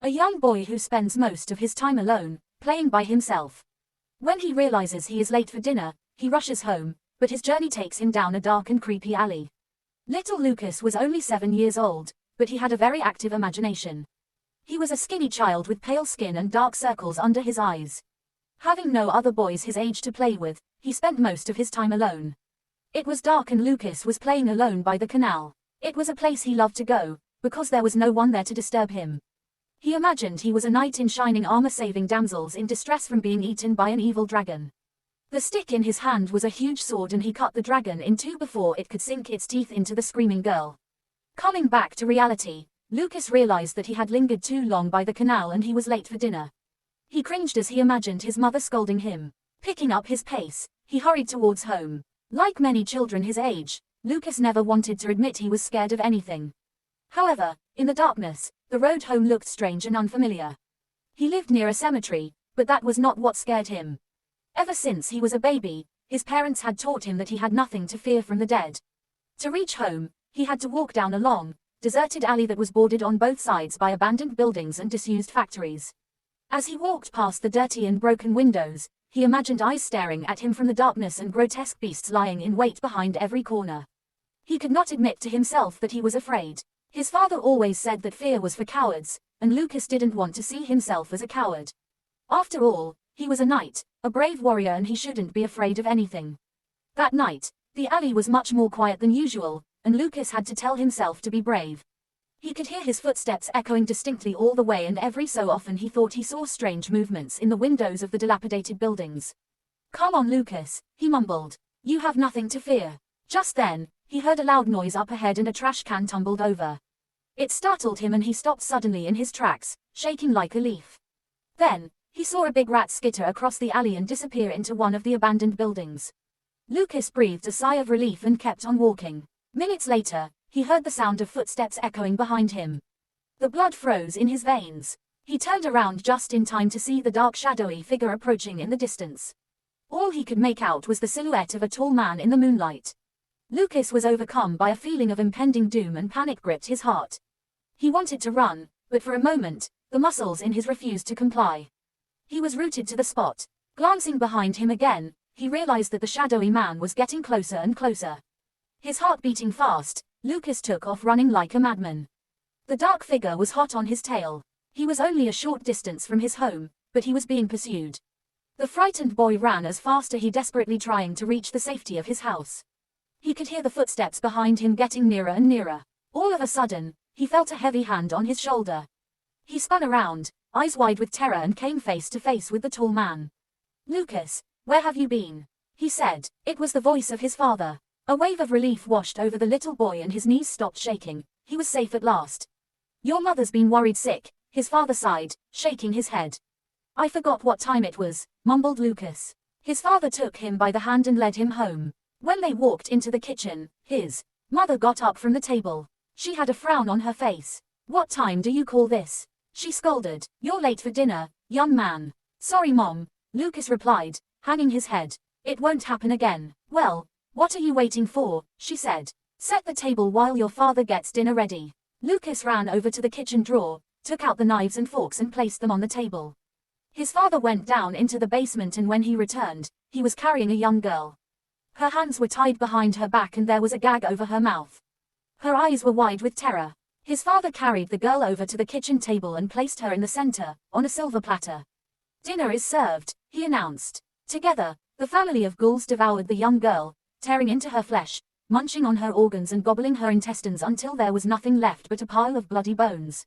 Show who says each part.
Speaker 1: A young boy who spends most of his time alone, playing by himself. When he realizes he is late for dinner, he rushes home, but his journey takes him down a dark and creepy alley. Little Lucas was only 7 years old, but he had a very active imagination. He was a skinny child with pale skin and dark circles under his eyes. Having no other boys his age to play with, he spent most of his time alone. It was dark and Lucas was playing alone by the canal. It was a place he loved to go, because there was no one there to disturb him. He imagined he was a knight in shining armor saving damsels in distress from being eaten by an evil dragon. The stick in his hand was a huge sword and he cut the dragon in two before it could sink its teeth into the screaming girl. Coming back to reality, Lucas realized that he had lingered too long by the canal and he was late for dinner. He cringed as he imagined his mother scolding him. Picking up his pace, he hurried towards home. Like many children his age, Lucas never wanted to admit he was scared of anything. However, in the darkness, the road home looked strange and unfamiliar. He lived near a cemetery, but that was not what scared him. Ever since he was a baby, his parents had taught him that he had nothing to fear from the dead. To reach home, he had to walk down a long, deserted alley that was bordered on both sides by abandoned buildings and disused factories. As he walked past the dirty and broken windows, he imagined eyes staring at him from the darkness and grotesque beasts lying in wait behind every corner. He could not admit to himself that he was afraid. His father always said that fear was for cowards, and Lucas didn't want to see himself as a coward. After all, he was a knight, a brave warrior, and he shouldn't be afraid of anything. That night, the alley was much more quiet than usual, and Lucas had to tell himself to be brave. He could hear his footsteps echoing distinctly all the way, and every so often he thought he saw strange movements in the windows of the dilapidated buildings. "Come on, Lucas," he mumbled. "You have nothing to fear." Just then, he heard a loud noise up ahead and a trash can tumbled over. It startled him and he stopped suddenly in his tracks, shaking like a leaf. Then, he saw a big rat skitter across the alley and disappear into one of the abandoned buildings. Lucas breathed a sigh of relief and kept on walking. Minutes later, he heard the sound of footsteps echoing behind him. The blood froze in his veins. He turned around just in time to see the dark shadowy figure approaching in the distance. All he could make out was the silhouette of a tall man in the moonlight. Lucas was overcome by a feeling of impending doom and panic gripped his heart. He wanted to run, but for a moment, the muscles in his refused to comply. He was rooted to the spot. Glancing behind him again, he realized that the shadowy man was getting closer and closer. His heart beating fast, Lucas took off running like a madman. The dark figure was hot on his tail. He was only a short distance from his home, but he was being pursued. The frightened boy ran as fast as he desperately trying to reach the safety of his house. He could hear the footsteps behind him getting nearer and nearer. All of a sudden, he felt a heavy hand on his shoulder. He spun around, eyes wide with terror, and came face to face with the tall man. "Lucas, where have you been?" he said. It was the voice of his father. A wave of relief washed over the little boy and his knees stopped shaking. He was safe at last. "Your mother's been worried sick," his father sighed, shaking his head. "I forgot what time it was," mumbled Lucas. His father took him by the hand and led him home. When they walked into the kitchen, his mother got up from the table. She had a frown on her face. "What time do you call this?" she scolded. "You're late for dinner, young man." "Sorry, Mom," Lucas replied, hanging his head. "It won't happen again." "Well, what are you waiting for?" she said. "Set the table while your father gets dinner ready." Lucas ran over to the kitchen drawer, took out the knives and forks and placed them on the table. His father went down into the basement, and when he returned, he was carrying a young girl. Her hands were tied behind her back and there was a gag over her mouth. Her eyes were wide with terror. His father carried the girl over to the kitchen table and placed her in the center, on a silver platter. "Dinner is served," he announced. Together, the family of ghouls devoured the young girl, tearing into her flesh, munching on her organs and gobbling her intestines until there was nothing left but a pile of bloody bones.